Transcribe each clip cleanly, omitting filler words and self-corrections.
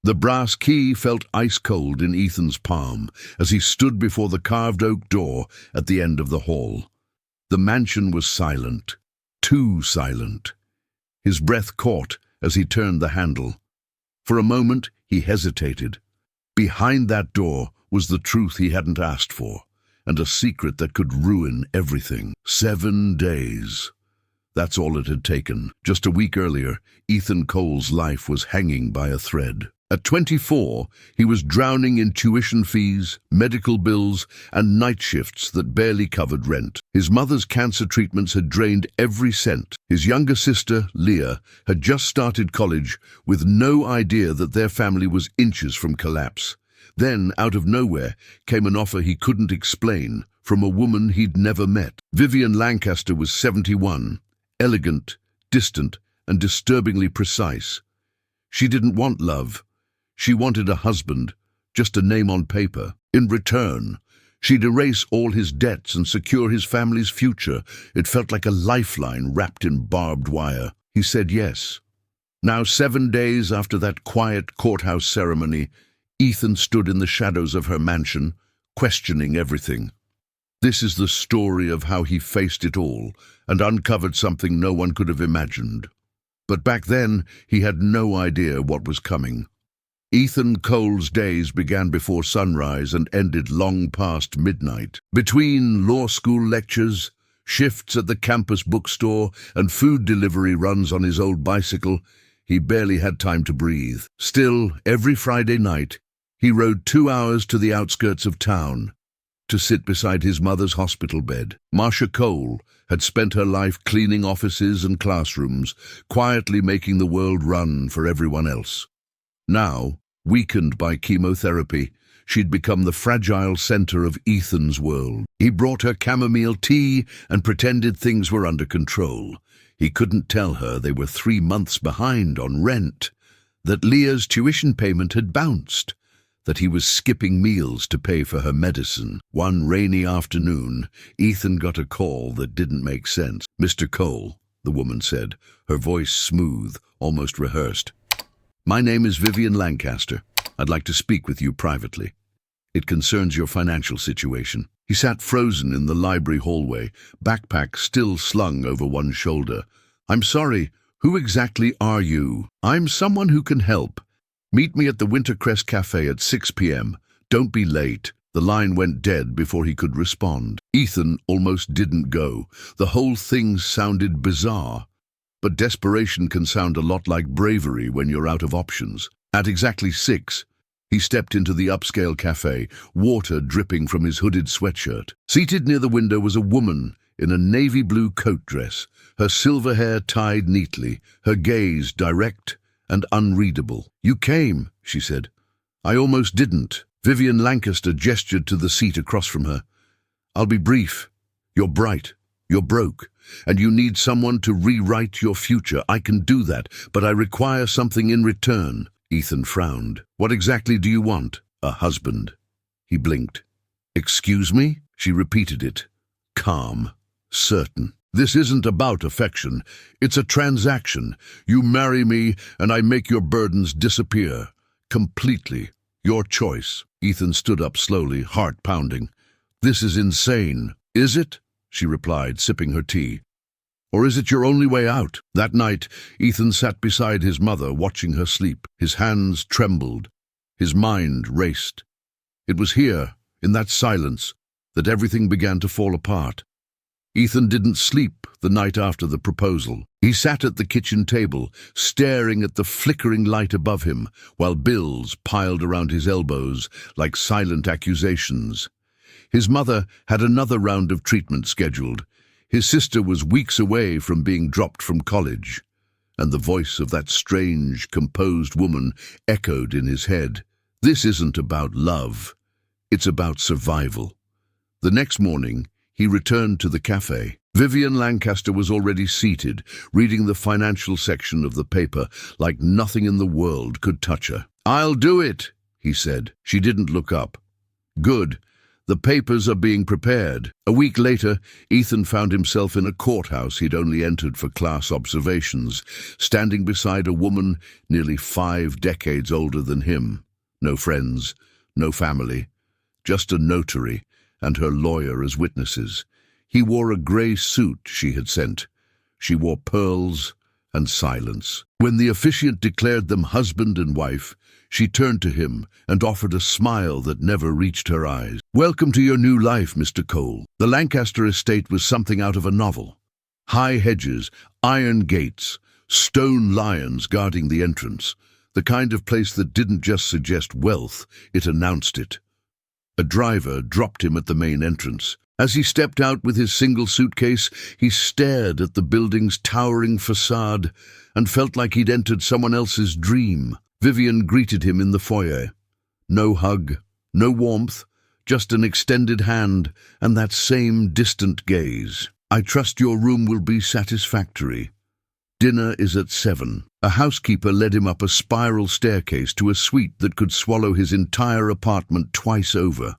The brass key felt ice-cold in Ethan's palm as he stood before the carved oak door at the end of the hall. The mansion was silent, too silent. His breath caught as he turned the handle. For a moment, he hesitated. Behind that door was the truth he hadn't asked for, and a secret that could ruin everything. 7 days. That's all it had taken. Just a week earlier, Ethan Cole's life was hanging by a thread. At 24, he was drowning in tuition fees, medical bills, and night shifts that barely covered rent. His mother's cancer treatments had drained every cent. His younger sister, Leah, had just started college with no idea that their family was inches from collapse. Then, out of nowhere, came an offer he couldn't explain from a woman he'd never met. Vivian Lancaster was 71, elegant, distant, and disturbingly precise. She didn't want love. She wanted a husband, just a name on paper. In return, she'd erase all his debts and secure his family's future. It felt like a lifeline wrapped in barbed wire. He said yes. Now, 7 days after that quiet courthouse ceremony, Ethan stood in the shadows of her mansion, questioning everything. This is the story of how he faced it all and uncovered something no one could have imagined. But back then, he had no idea what was coming. Ethan Cole's days began before sunrise and ended long past midnight. Between law school lectures, shifts at the campus bookstore, and food delivery runs on his old bicycle, he barely had time to breathe. Still, every Friday night, he rode 2 hours to the outskirts of town to sit beside his mother's hospital bed. Marcia Cole had spent her life cleaning offices and classrooms, quietly making the world run for everyone else. Now, weakened by chemotherapy, she'd become the fragile center of Ethan's world. He brought her chamomile tea and pretended things were under control. He couldn't tell her they were 3 months behind on rent, that Leah's tuition payment had bounced, that he was skipping meals to pay for her medicine. One rainy afternoon, Ethan got a call that didn't make sense. "Mr. Cole," the woman said, her voice smooth, almost rehearsed. "My name is Vivian Lancaster. I'd like to speak with you privately. It concerns your financial situation." He sat frozen in the library hallway, backpack still slung over one shoulder. "I'm sorry, who exactly are you?" "I'm someone who can help. Meet me at the Wintercrest Cafe at 6 p.m. Don't be late." The line went dead before he could respond. Ethan almost didn't go. The whole thing sounded bizarre. But desperation can sound a lot like bravery when you're out of options. At exactly 6, he stepped into the upscale cafe, water dripping from his hooded sweatshirt. Seated near the window was a woman in a navy blue coat dress, her silver hair tied neatly, her gaze direct and unreadable. "You came," she said. "I almost didn't." Vivian Lancaster gestured to the seat across from her. "I'll be brief. You're bright. You're broke. And you need someone to rewrite your future. I can do that, but I require something in return." Ethan frowned. "What exactly do you want?" "A husband." He blinked. "Excuse me?" She repeated it, calm, certain. "This isn't about affection. It's a transaction. You marry me, and I make your burdens disappear. Completely. Your choice." Ethan stood up slowly, heart pounding. "This is insane." "Is it?" she replied, sipping her tea. "Or is it your only way out?" That night, Ethan sat beside his mother, watching her sleep. His hands trembled. His mind raced. It was here, in that silence, that everything began to fall apart. Ethan didn't sleep the night after the proposal. He sat at the kitchen table, staring at the flickering light above him, while bills piled around his elbows like silent accusations. His mother had another round of treatment scheduled. His sister was weeks away from being dropped from college. And the voice of that strange, composed woman echoed in his head. This isn't about love. It's about survival. The next morning, he returned to the cafe. Vivian Lancaster was already seated, reading the financial section of the paper like nothing in the world could touch her. "I'll do it," he said. She didn't look up. "Good. The papers are being prepared. A week later, Ethan found himself in a courthouse he'd only entered for class observations, standing beside a woman nearly 5 decades older than him. No friends, no family, just a notary and her lawyer as witnesses. He wore a grey suit she had sent. She wore pearls and silence. When the officiant declared them husband and wife, she turned to him and offered a smile that never reached her eyes. "Welcome to your new life, Mr. Cole." The Lancaster estate was something out of a novel. High hedges, iron gates, stone lions guarding the entrance. The kind of place that didn't just suggest wealth, it announced it. A driver dropped him at the main entrance. As he stepped out with his single suitcase, he stared at the building's towering facade and felt like he'd entered someone else's dream. Vivian greeted him in the foyer. No hug, no warmth, just an extended hand and that same distant gaze. "I trust your room will be satisfactory. Dinner is at 7. A housekeeper led him up a spiral staircase to a suite that could swallow his entire apartment twice over.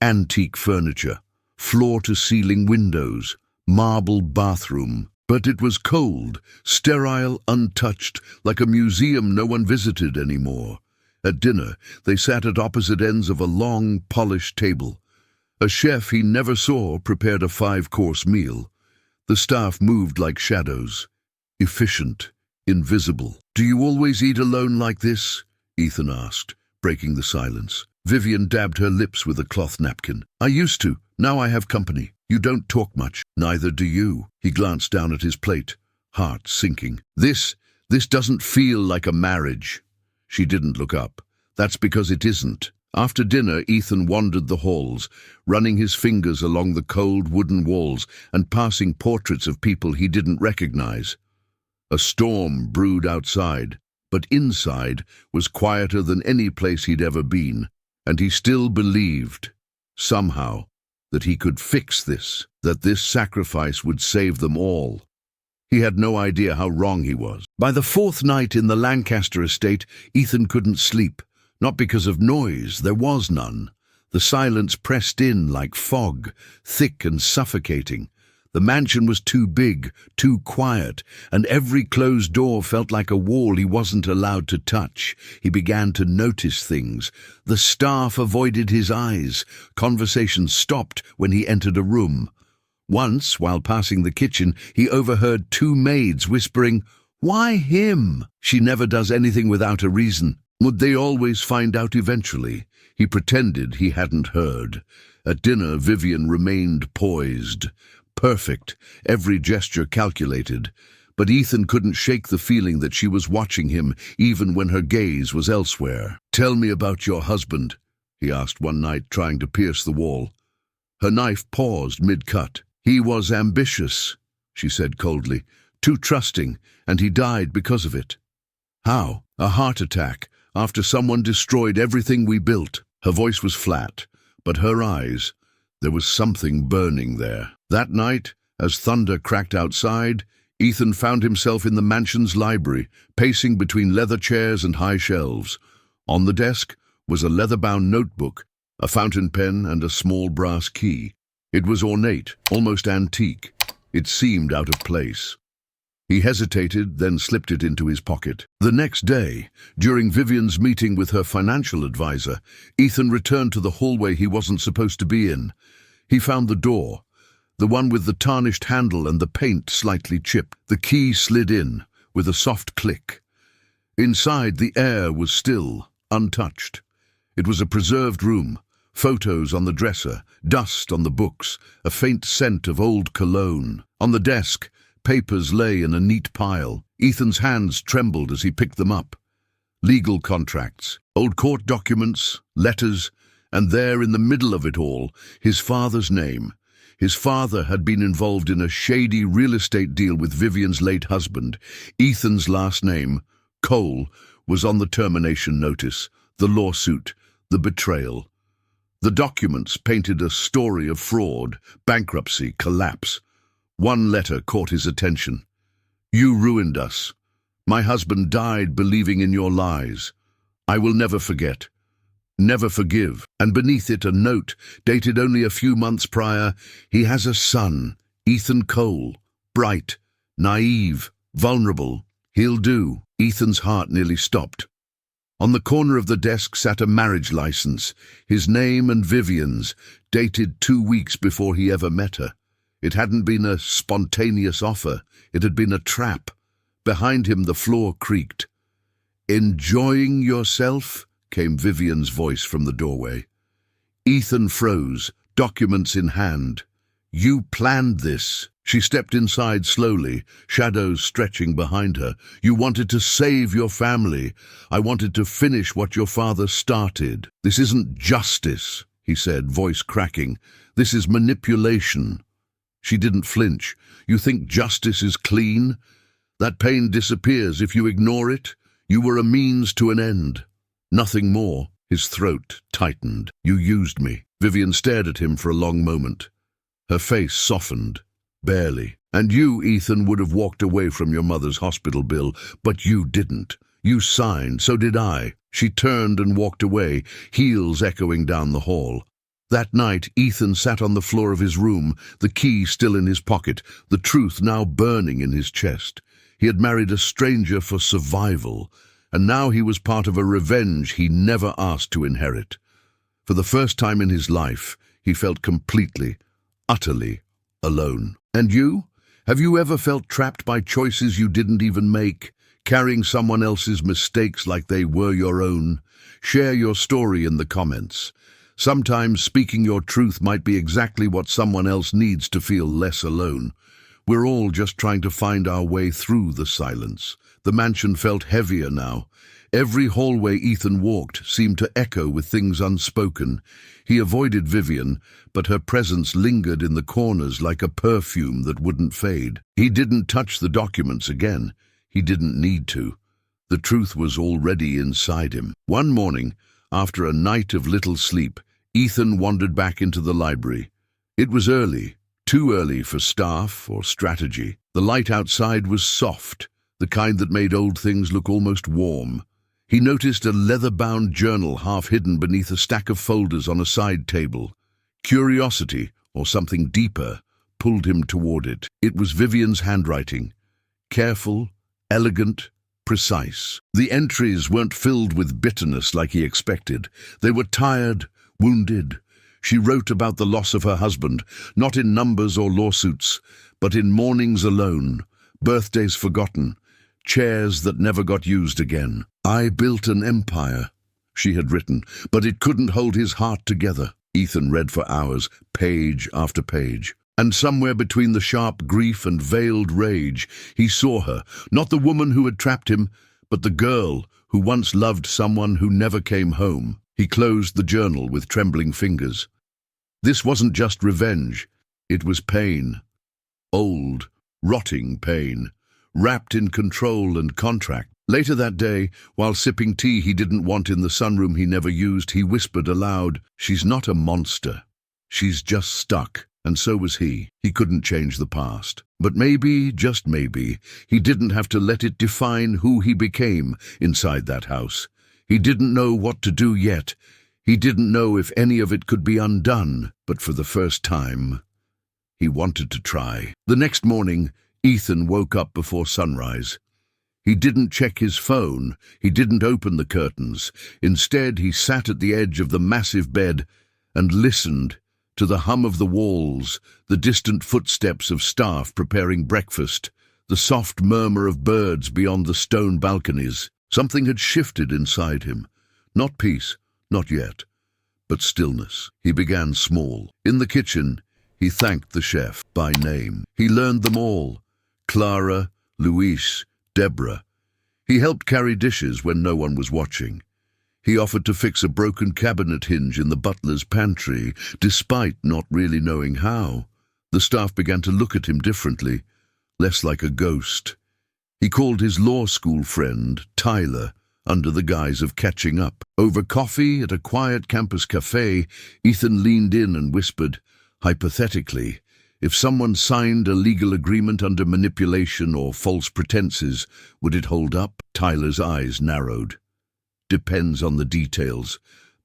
Antique furniture, floor-to-ceiling windows, marble bathroom. But it was cold, sterile, untouched, like a museum no one visited anymore. At dinner, they sat at opposite ends of a long, polished table. A chef he never saw prepared a 5-course meal. The staff moved like shadows, efficient, invisible. "Do you always eat alone like this?" Ethan asked, breaking the silence. Vivian dabbed her lips with a cloth napkin. "I used to. Now I have company. You don't talk much." "Neither do you." He glanced down at his plate, heart sinking. This doesn't feel like a marriage." She didn't look up. "That's because it isn't." After dinner, Ethan wandered the halls, running his fingers along the cold wooden walls and passing portraits of people he didn't recognize. A storm brewed outside, but inside was quieter than any place he'd ever been, and he still believed, somehow, that he could fix this, that this sacrifice would save them all. He had no idea how wrong he was. By the 4th night in the Lancaster estate, Ethan couldn't sleep, not because of noise, there was none. The silence pressed in like fog, thick and suffocating. The mansion was too big, too quiet, and every closed door felt like a wall he wasn't allowed to touch. He began to notice things. The staff avoided his eyes. Conversations stopped when he entered a room. Once, while passing the kitchen, he overheard 2 maids whispering, "Why him? She never does anything without a reason." Would they always find out eventually? He pretended he hadn't heard. At dinner, Vivian remained poised. Perfect, every gesture calculated, but Ethan couldn't shake the feeling that she was watching him even when her gaze was elsewhere. "Tell me about your husband," he asked one night, trying to pierce the wall. Her knife paused mid-cut. "He was ambitious," she said coldly, "too trusting, and he died because of it." "How?" "A heart attack, after someone destroyed everything we built." Her voice was flat, but her eyes, there was something burning there. That night, as thunder cracked outside, Ethan found himself in the mansion's library, pacing between leather chairs and high shelves. On the desk was a leather-bound notebook, a fountain pen, and a small brass key. It was ornate, almost antique. It seemed out of place. He hesitated, then slipped it into his pocket. The next day, during Vivian's meeting with her financial advisor, Ethan returned to the hallway he wasn't supposed to be in. He found the door, the one with the tarnished handle and the paint slightly chipped. The key slid in, with a soft click. Inside, the air was still, untouched. It was a preserved room, photos on the dresser, dust on the books, a faint scent of old cologne. On the desk, papers lay in a neat pile. Ethan's hands trembled as he picked them up. Legal contracts, old court documents, letters, and there in the middle of it all, his father's name. His father had been involved in a shady real estate deal with Vivian's late husband. Ethan's last name, Cole, was on the termination notice, the lawsuit, the betrayal. The documents painted a story of fraud, bankruptcy, collapse. One letter caught his attention. "You ruined us. My husband died believing in your lies. I will never forget. never forgive. And beneath it a note, dated only a few months prior. He has a son, Ethan Cole, bright, naive, vulnerable. He'll do. Ethan's heart nearly stopped. On the corner of the desk sat a marriage license, his name and Vivian's, dated 2 weeks before he ever met her. It hadn't been a spontaneous offer, it had been a trap. Behind him the floor creaked. "Enjoying yourself?" came Vivian's voice from the doorway. Ethan froze, documents in hand. "You planned this." She stepped inside slowly, shadows stretching behind her. "You wanted to save your family. I wanted to finish what your father started." "This isn't justice," he said, voice cracking. "This is manipulation." She didn't flinch. "You think justice is clean? That pain disappears if you ignore it. You were a means to an end. Nothing more." His throat tightened. "You used me." Vivian stared at him for a long moment. Her face softened. "Barely. And you, Ethan, would have walked away from your mother's hospital bill, but you didn't. You signed, so did I." She turned and walked away, heels echoing down the hall. That night, Ethan sat on the floor of his room, the key still in his pocket, the truth now burning in his chest. He had married a stranger for survival, and now he was part of a revenge he never asked to inherit. For the first time in his life, he felt completely, utterly alone. And you? Have you ever felt trapped by choices you didn't even make, carrying someone else's mistakes like they were your own? Share your story in the comments. Sometimes speaking your truth might be exactly what someone else needs to feel less alone. We're all just trying to find our way through the silence. The mansion felt heavier now. Every hallway Ethan walked seemed to echo with things unspoken. He avoided Vivian, but her presence lingered in the corners like a perfume that wouldn't fade. He didn't touch the documents again. He didn't need to. The truth was already inside him. One morning, after a night of little sleep, Ethan wandered back into the library. It was early, too early for staff or strategy. The light outside was soft, the kind that made old things look almost warm. He noticed a leather-bound journal half hidden beneath a stack of folders on a side table. Curiosity, or something deeper, pulled him toward it. It was Vivian's handwriting. Careful, elegant, precise. The entries weren't filled with bitterness like he expected. They were tired, wounded. She wrote about the loss of her husband, not in numbers or lawsuits, but in mornings alone, birthdays forgotten, chairs that never got used again. "I built an empire," she had written, but it couldn't hold his heart together. Ethan read for hours, page after page. And somewhere between the sharp grief and veiled rage, he saw her, not the woman who had trapped him, but the girl who once loved someone who never came home. He closed the journal with trembling fingers. This wasn't just revenge, it was pain. Old, rotting pain, wrapped in control and contract. Later that day, while sipping tea he didn't want in the sunroom he never used, he whispered aloud, "She's not a monster. She's just stuck." And so was he. He couldn't change the past. But maybe, just maybe, he didn't have to let it define who he became inside that house. He didn't know what to do yet. He didn't know if any of it could be undone. But for the first time, he wanted to try. The next morning, Ethan woke up before sunrise. He didn't check his phone. He didn't open the curtains. Instead, he sat at the edge of the massive bed and listened to the hum of the walls, the distant footsteps of staff preparing breakfast, the soft murmur of birds beyond the stone balconies. Something had shifted inside him. Not peace, not yet, but stillness. He began small. In the kitchen, he thanked the chef by name. He learned them all: Clara, Luis, Deborah. He helped carry dishes when no one was watching. He offered to fix a broken cabinet hinge in the butler's pantry, despite not really knowing how. The staff began to look at him differently, less like a ghost. He called his law school friend, Tyler, under the guise of catching up. Over coffee at a quiet campus cafe, Ethan leaned in and whispered, hypothetically, if someone signed a legal agreement under manipulation or false pretenses, would it hold up? Tyler's eyes narrowed. Depends on the details,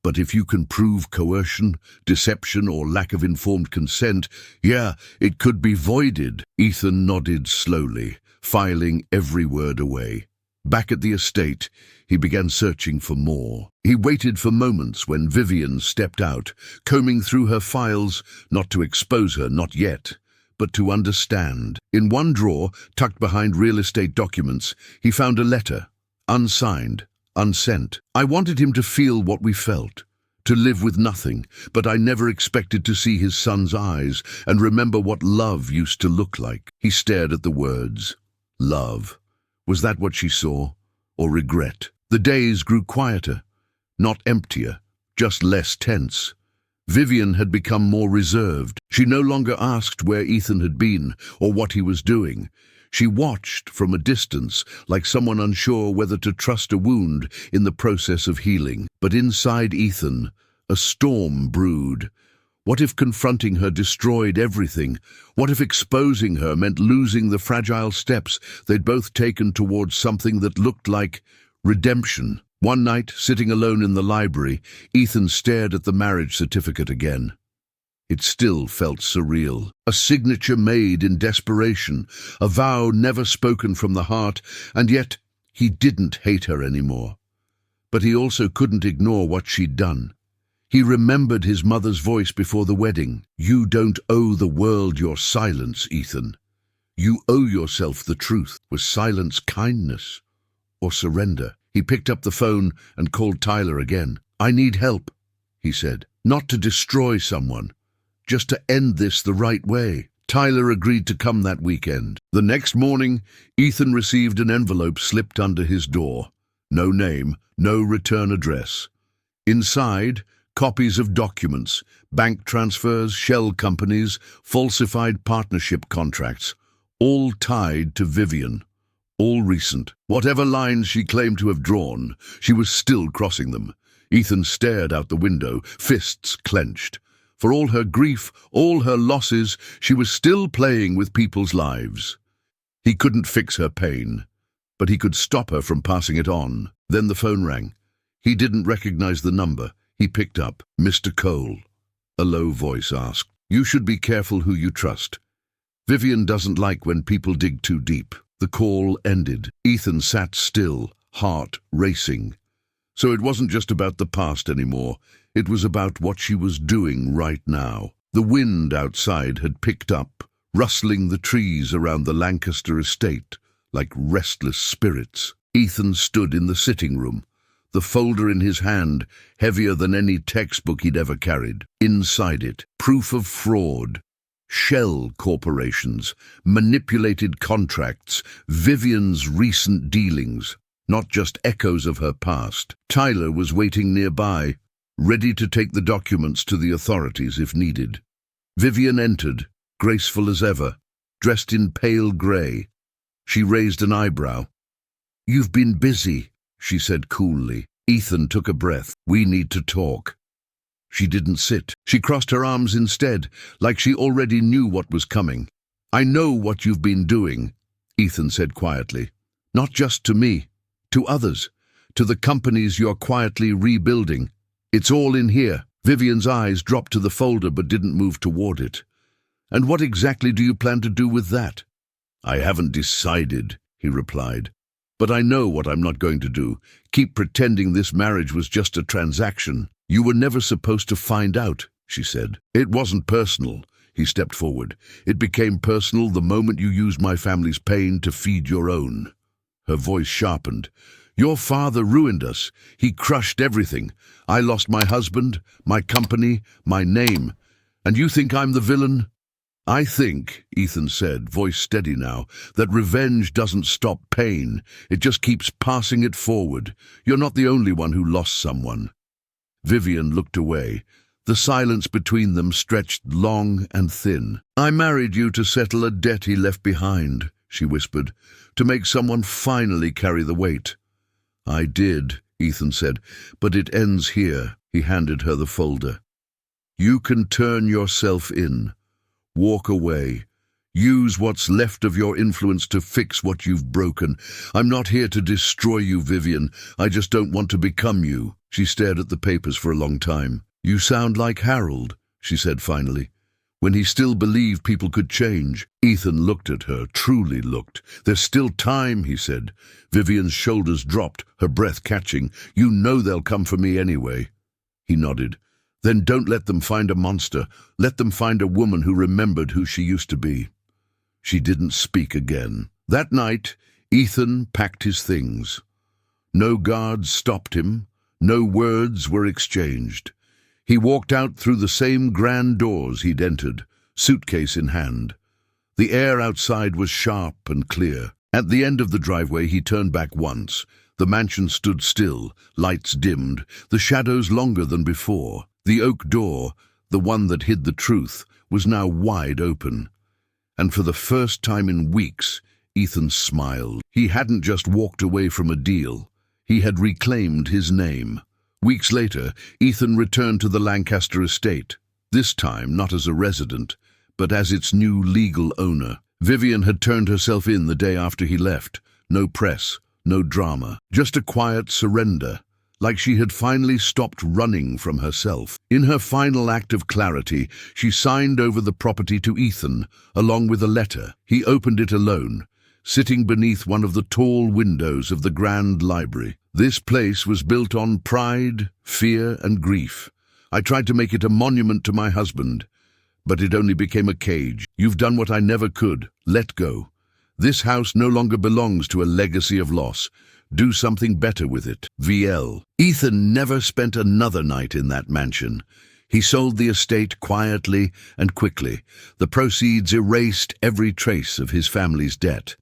But if you can prove coercion, deception, or lack of informed consent, yeah, it could be voided. Ethan nodded slowly, filing every word away. Back at the estate, he began searching for more. He waited for moments when Vivian stepped out, combing through her files, not to expose her, not yet, but to understand. In one drawer, tucked behind real estate documents, he found a letter, unsigned, unsent. I wanted him to feel what we felt, to live with nothing, but I never expected to see his son's eyes and remember what love used to look like. He stared at the words. Love. Was that what she saw? Or regret? The days grew quieter, not emptier, just less tense. Vivian had become more reserved. She no longer asked where Ethan had been or what he was doing. She watched from a distance, like someone unsure whether to trust a wound in the process of healing. But inside Ethan, a storm brewed. What if confronting her destroyed everything? What if exposing her meant losing the fragile steps they'd both taken towards something that looked like redemption? One night, sitting alone in the library, Ethan stared at the marriage certificate again. It still felt surreal. A signature made in desperation, a vow never spoken from the heart, and yet he didn't hate her anymore. But he also couldn't ignore what she'd done. He remembered his mother's voice before the wedding. You don't owe the world your silence, Ethan. You owe yourself the truth. Was silence kindness or surrender? He picked up the phone and called Tyler again. I need help, he said. Not to destroy someone, just to end this the right way. Tyler agreed to come that weekend. The next morning, Ethan received an envelope slipped under his door. No name, no return address. Inside, copies of documents, bank transfers, shell companies, falsified partnership contracts, all tied to Vivian, all recent. Whatever lines she claimed to have drawn, she was still crossing them. Ethan stared out the window, fists clenched. For all her grief, all her losses, she was still playing with people's lives. He couldn't fix her pain, but he could stop her from passing it on. Then the phone rang. He didn't recognize the number. He picked up. Mr. Cole, a low voice asked. You should be careful who you trust. Vivian doesn't like when people dig too deep. The call ended. Ethan sat still, heart racing. So it wasn't just about the past anymore. It was about what she was doing right now. The wind outside had picked up, rustling the trees around the Lancaster estate like restless spirits. Ethan stood in the sitting room, the folder in his hand, heavier than any textbook he'd ever carried. Inside it, proof of fraud, shell corporations, manipulated contracts, Vivian's recent dealings, not just echoes of her past. Tyler was waiting nearby, ready to take the documents to the authorities if needed. Vivian entered, graceful as ever, dressed in pale grey. She raised an eyebrow. You've been busy, she said coolly. Ethan took a breath. We need to talk. She didn't sit. She crossed her arms instead, like she already knew what was coming. I know what you've been doing, Ethan said quietly. Not just to me, to others, to the companies you're quietly rebuilding. It's all in here. Vivian's eyes dropped to the folder but didn't move toward it. And what exactly do you plan to do with that? I haven't decided, he replied. But I know what I'm not going to do. Keep pretending this marriage was just a transaction. You were never supposed to find out, she said. It wasn't personal. He stepped forward. It became personal the moment you used my family's pain to feed your own. Her voice sharpened. Your father ruined us. He crushed everything. I lost my husband, my company, my name. And you think I'm the villain? I think, Ethan said, voice steady now, that revenge doesn't stop pain. It just keeps passing it forward. You're not the only one who lost someone. Vivian looked away. The silence between them stretched long and thin. I married you to settle a debt he left behind, she whispered, to make someone finally carry the weight. I did, Ethan said, but it ends here. He handed her the folder. You can turn yourself in. Walk away. Use what's left of your influence to fix what you've broken. I'm not here to destroy you, Vivian. I just don't want to become you." She stared at the papers for a long time. "You sound like Harold," she said finally, "when he still believed people could change." Ethan looked at her, truly looked. "There's still time," he said. Vivian's shoulders dropped, her breath catching. "You know they'll come for me anyway." He nodded. "Then don't let them find a monster. Let them find a woman who remembered who she used to be." She didn't speak again. That night, Ethan packed his things. No guards stopped him. No words were exchanged. He walked out through the same grand doors he'd entered, suitcase in hand. The air outside was sharp and clear. At the end of the driveway, he turned back once. The mansion stood still, lights dimmed, the shadows longer than before. The oak door, the one that hid the truth, was now wide open. And for the first time in weeks, Ethan smiled. He hadn't just walked away from a deal. He had reclaimed his name. Weeks later, Ethan returned to the Lancaster estate, this time not as a resident, but as its new legal owner. Vivian had turned herself in the day after he left. No press, no drama, just a quiet surrender, like she had finally stopped running from herself. In her final act of clarity, she signed over the property to Ethan, along with a letter. He opened it alone, sitting beneath one of the tall windows of the Grand Library. "This place was built on pride, fear, and grief. I tried to make it a monument to my husband, but it only became a cage. You've done what I never could. Let go. This house no longer belongs to a legacy of loss. Do something better with it. VL." Ethan never spent another night in that mansion. He sold the estate quietly and quickly. The proceeds erased every trace of his family's debt.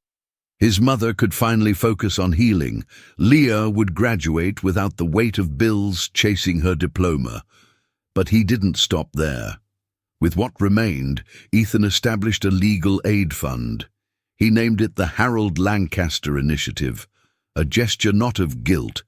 His mother could finally focus on healing. Leah would graduate without the weight of bills chasing her diploma. But he didn't stop there. With what remained, Ethan established a legal aid fund. He named it the Harold Lancaster Initiative, a gesture not of guilt,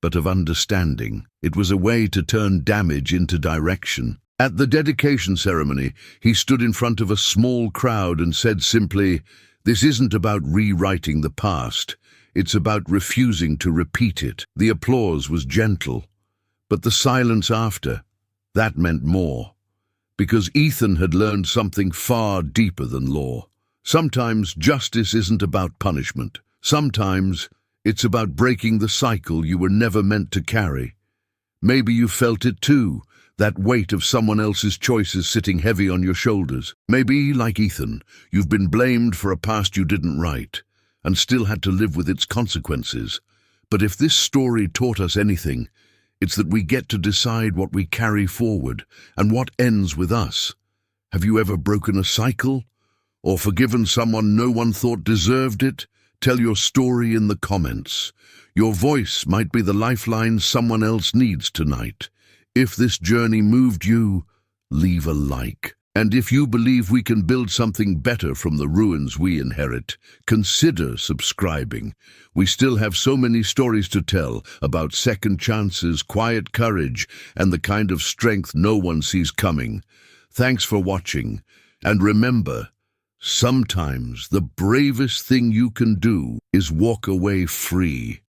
but of understanding. It was a way to turn damage into direction. At the dedication ceremony, he stood in front of a small crowd and said simply, "This isn't about rewriting the past. It's about refusing to repeat it." The applause was gentle, but the silence after, that meant more. Because Ethan had learned something far deeper than law. Sometimes justice isn't about punishment. Sometimes it's about breaking the cycle you were never meant to carry. Maybe you felt it too, that weight of someone else's choices sitting heavy on your shoulders. Maybe, like Ethan, you've been blamed for a past you didn't write, and still had to live with its consequences. But if this story taught us anything, it's that we get to decide what we carry forward and what ends with us. Have you ever broken a cycle? Or forgiven someone no one thought deserved it? Tell your story in the comments. Your voice might be the lifeline someone else needs tonight. If this journey moved you, leave a like. And if you believe we can build something better from the ruins we inherit, consider subscribing. We still have so many stories to tell about second chances, quiet courage, and the kind of strength no one sees coming. Thanks for watching. And remember, sometimes the bravest thing you can do is walk away free.